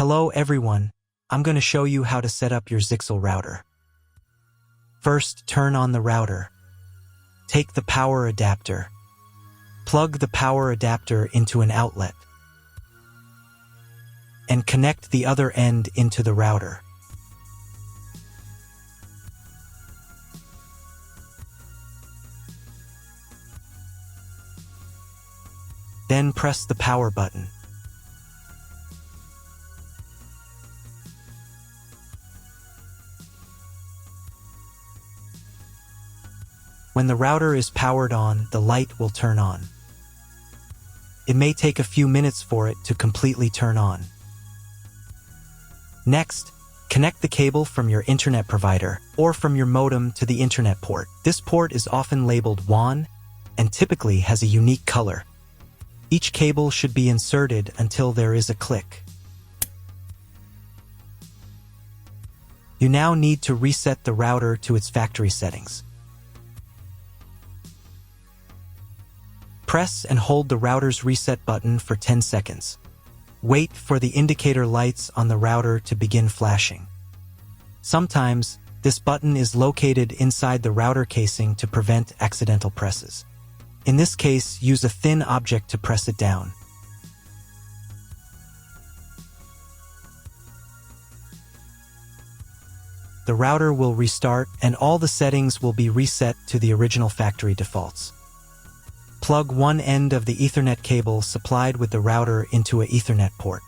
Hello everyone, I'm going to show you how to set up your Zyxel router. First, turn on the router. Take the power adapter. Plug the power adapter into an outlet. And connect the other end into the router. Then press the power button. When the router is powered on, the light will turn on. It may take a few minutes for it to completely turn on. Next, connect the cable from your internet provider or from your modem to the internet port. This port is often labeled WAN and typically has a unique color. Each cable should be inserted until there is a click. You now need to reset the router to its factory settings. Press and hold the router's reset button for 10 seconds. Wait for the indicator lights on the router to begin flashing. Sometimes, this button is located inside the router casing to prevent accidental presses. In this case, use a thin object to press it down. The router will restart and all the settings will be reset to the original factory defaults. Plug one end of the Ethernet cable supplied with the router into an Ethernet port.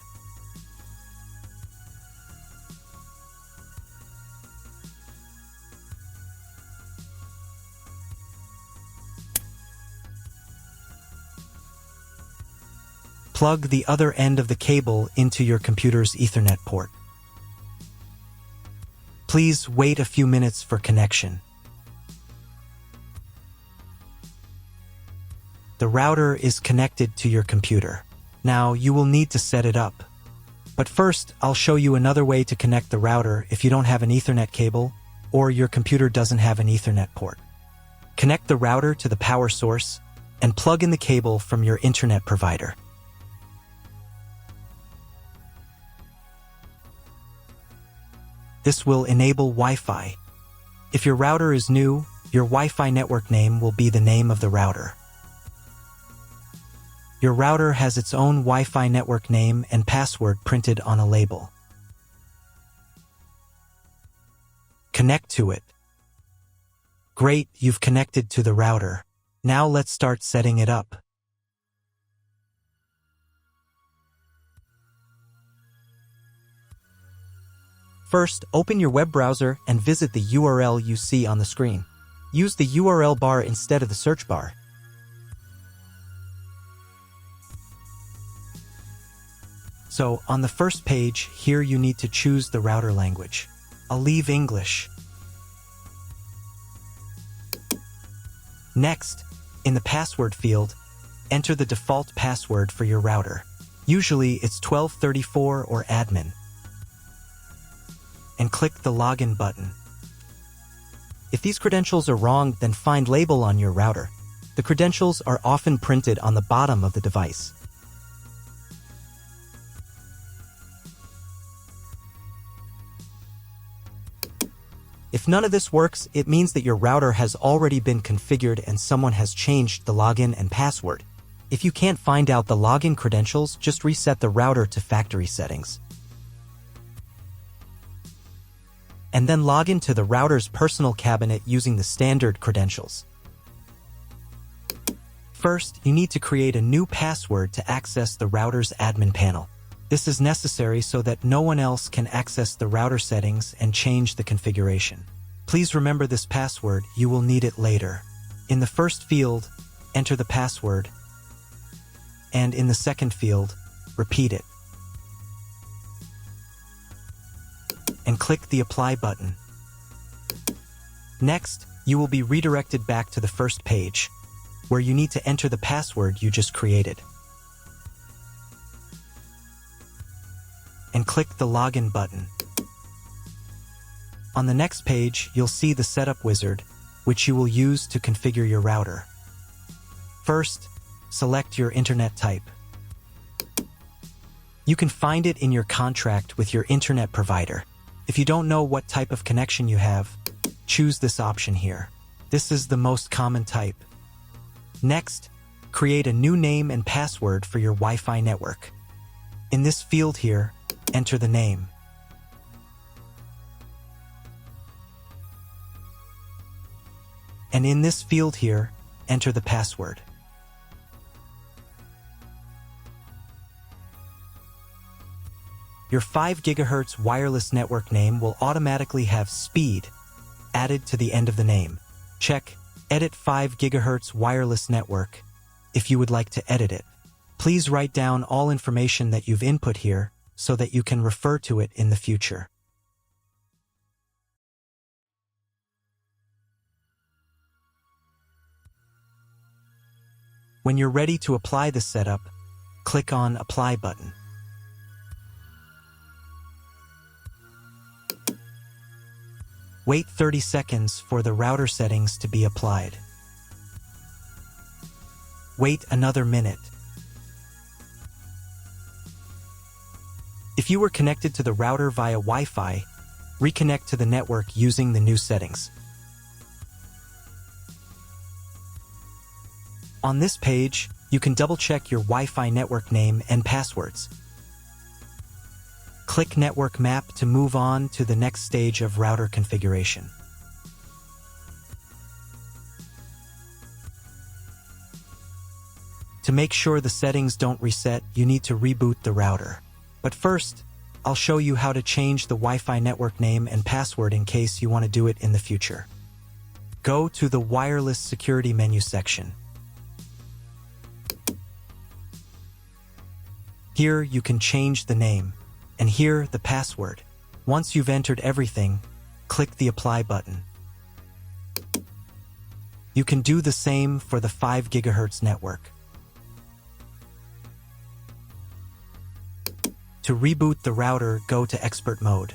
Plug the other end of the cable into your computer's Ethernet port. Please wait a few minutes for connection. The router is connected to your computer. Now you will need to set it up. But first, I'll show you another way to connect the router if you don't have an Ethernet cable or your computer doesn't have an Ethernet port. Connect the router to the power source and plug in the cable from your internet provider. This will enable Wi-Fi. If your router is new, your Wi-Fi network name will be the name of the router. Your router has its own Wi-Fi network name and password printed on a label. Connect to it. Great, you've connected to the router. Now let's start setting it up. First, open your web browser and visit the URL you see on the screen. Use the URL bar instead of the search bar. So, on the first page, here you need to choose the router language. I'll leave English. Next, in the password field, enter the default password for your router. Usually, it's 1234 or admin. And click the login button. If these credentials are wrong, then find label on your router. The credentials are often printed on the bottom of the device. If none of this works, it means that your router has already been configured and someone has changed the login and password. If you can't find out the login credentials, just reset the router to factory settings. And then log into the router's personal cabinet using the standard credentials. First, you need to create a new password to access the router's admin panel. This is necessary so that no one else can access the router settings and change the configuration. Please remember this password, you will need it later. In the first field, enter the password, and in the second field, repeat it. And click the Apply button. Next, you will be redirected back to the first page, where you need to enter the password you just created. And click the Login button. On the next page, you'll see the Setup wizard, which you will use to configure your router. First, select your internet type. You can find it in your contract with your internet provider. If you don't know what type of connection you have, choose this option here. This is the most common type. Next, create a new name and password for your Wi-Fi network. In this field here, enter the name. And in this field here, enter the password. Your 5 GHz wireless network name will automatically have speed added to the end of the name. Check Edit 5 GHz wireless network if you would like to edit it. Please write down all information that you've input here so that you can refer to it in the future. When you're ready to apply the setup, click on Apply button. Wait 30 seconds for the router settings to be applied. Wait another minute. If you were connected to the router via Wi-Fi, reconnect to the network using the new settings. On this page, you can double-check your Wi-Fi network name and passwords. Click Network Map to move on to the next stage of router configuration. To make sure the settings don't reset, you need to reboot the router. But first, I'll show you how to change the Wi-Fi network name and password in case you want to do it in the future. Go to the Wireless Security menu section. Here you can change the name, and here the password. Once you've entered everything, click the Apply button. You can do the same for the 5 GHz network. To reboot the router, go to Expert Mode.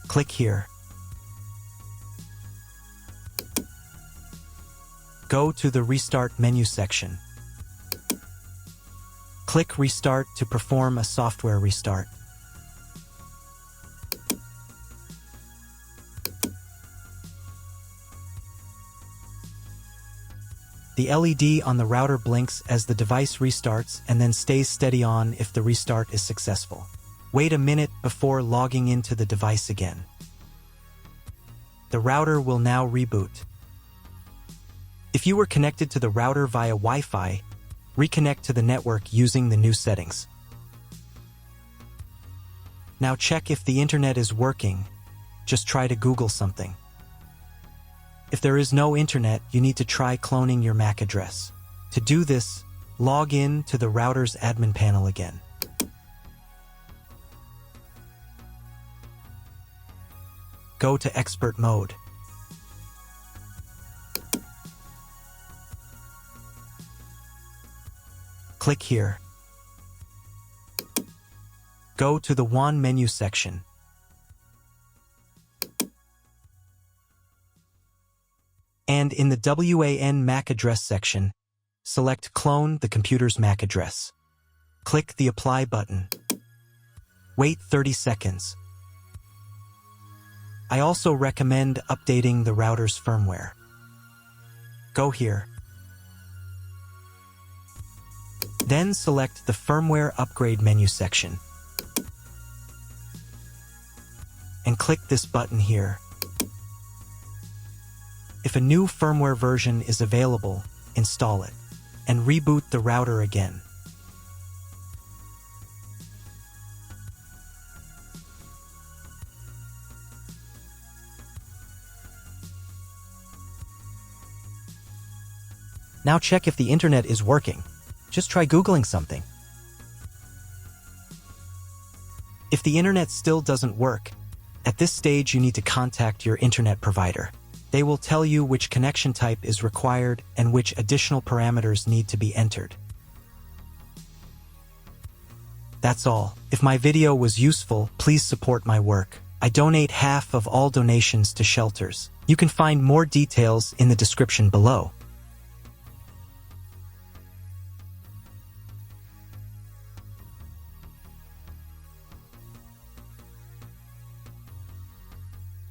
Click here. Go to the Restart menu section. Click Restart to perform a software restart. The LED on the router blinks as the device restarts and then stays steady on if the restart is successful. Wait a minute before logging into the device again. The router will now reboot. If you were connected to the router via Wi-Fi, reconnect to the network using the new settings. Now check if the internet is working. Just try to Google something. If there is no internet, you need to try cloning your MAC address. To do this, log in to the router's admin panel again. Go to Expert Mode. Click here. Go to the WAN menu section. And in the WAN MAC address section, select Clone the computer's MAC address. Click the Apply button. Wait 30 seconds. I also recommend updating the router's firmware. Go here. Then select the Firmware Upgrade menu section. And click this button here. If a new firmware version is available, install it, and reboot the router again. Now check if the internet is working. Just try Googling something. If the internet still doesn't work, at this stage you need to contact your internet provider. They will tell you which connection type is required and which additional parameters need to be entered. That's all. If my video was useful, please support my work. I donate half of all donations to shelters. You can find more details in the description below.